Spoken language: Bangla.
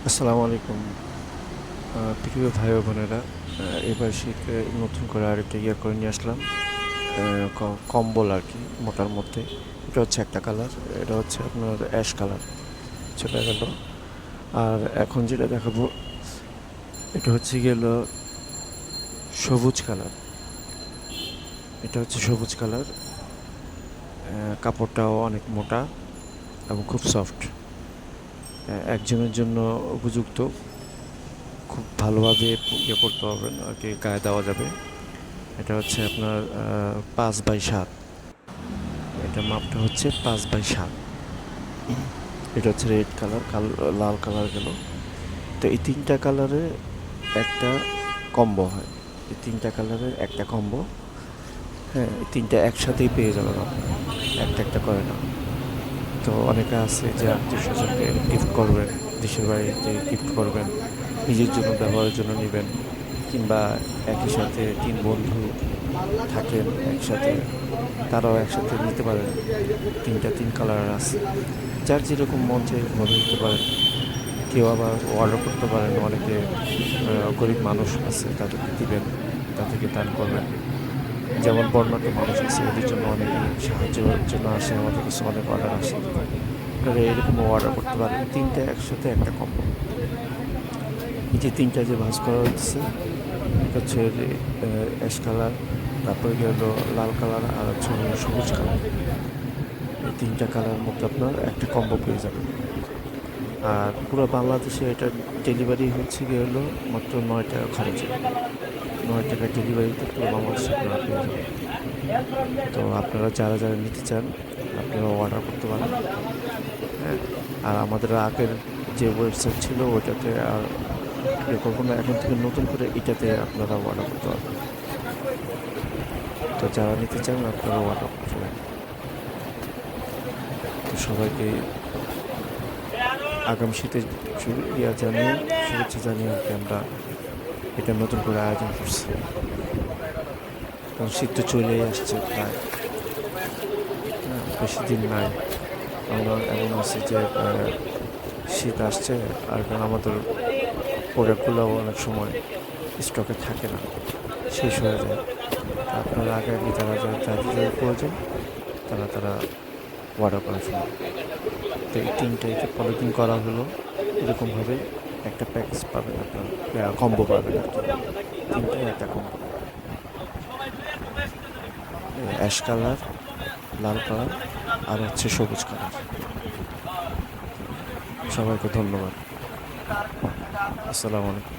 আসসালামু আলাইকুম প্রিয় ভাই ও বোনেরা। এবার শীতে নতুন করে আরেকটা ইয়ে করে নিয়ে আসলাম, কম্বল আর কি মোটার মধ্যে। এটা হচ্ছে একটা কালার, এটা হচ্ছে আপনার অ্যাশ কালার চলে গেল। আর এখন যেটা দেখাবো এটা হচ্ছে গেল সবুজ কালার। এটা হচ্ছে সবুজ কালার, কাপড়টাও অনেক মোটা এবং খুব সফট, একজনের জন্য উপযুক্ত। খুব ভালোভাবে ইয়ে করতে পারবেন আর কি, গায়ে দেওয়া যাবে। এটা হচ্ছে আপনার 5x7, এটা মাপটা হচ্ছে 5x7। এটা হচ্ছে রেড কালার, লাল কালার গেল। তো এই তিনটা কালারে একটা কম্বো হয়, এই তিনটা কালারের একটা কম্বো। হ্যাঁ, এই তিনটা একসাথেই পেয়ে যাবেন আপনারা, একটা একটা করে না। তো অনেকে আছে যে আত্মীয় স্বজনকে গিফট করবেন, দেশের বাড়িতে গিফট করবেন, নিজের জন্য ব্যবহারের জন্য নেবেন, কিংবা একই সাথে তিন বন্ধু থাকেন একসাথে, তারাও একসাথে নিতে পারেন। তিন কালার আছে, যার যেরকম মন চাই এরকমভাবে নিতে পারেন। কেউ আবার অর্ডার করতে পারেন, অনেকে গরিব মানুষ আছে তাদেরকে দিবেন, তাদেরকে দান করবেন। যেমন বর্ণাঢ্য মানুষ আছে, এদের জন্য অনেকে সাহায্যের জন্য আসে, আমাদের কাছে অনেক অর্ডার আসে এরকম। আপনারা এরকমও অর্ডার করতে পারেন, তিনটা একসাথে একটা কম্বো। এই যে তিনটা যে ভাঁজ করা হচ্ছে, এটা হচ্ছে অ্যাশ কালার, তারপরে গেল লাল কালার, আর হচ্ছে সবুজ কালার। এই তিনটা কালারের মধ্যে আপনার একটা কম্বো পেয়ে যাবেন। আর পুরো বাংলাদেশে এটা ডেলিভারি হচ্ছে গিয়ে হলো মাত্র 9 টাকা খরচে। 9 টাকা ডেলিভারিতে পুরো বাংলাদেশে আপনারা পেয়ে যাবেন। তো আপনারা যারা যারা নিতে চান আপনারা অর্ডার করতে পারেন। হ্যাঁ, আর আমাদের আগের যে ওয়েবসাইট ছিল ওইটাতে আর ইয়ে করবো না, এখন থেকে নতুন করে এটাতে আপনারা অর্ডার করতে পারবেন। তো যারা নিতে চান আপনারা অর্ডার করতে পারেন। তো সবাইকে আগামী শীতের শুভেচ্ছা জানিয়ে আর কি আমরা এটা নতুন করে আয়োজন করছি। কারণ শীত তো চলেই আসছে প্রায়, হ্যাঁ, বেশি দিন নাই। আমরা এমন আছি যে শীত আসছে, আর কারণ আমাদের প্রোডাক্টগুলো অনেক সময় স্টকে থাকে না, শেষ হয়ে যায়। তা আপনারা আগে আগে যাদের প্রয়োজন তারা অর্ডার করে ফেলুন। তো এই তিনটাই যে পলিথিন করা হলো, এরকমভাবে একটা প্যাকেজ পাবেন আপনার, কম্বো পাবেন আর কি। তিনটাই একটা কম্বো, অ্যাশ কালার, লাল কালার, আর হচ্ছে সবুজ কালার। সবাইকে ধন্যবাদ। আসসালামু আলাইকুম।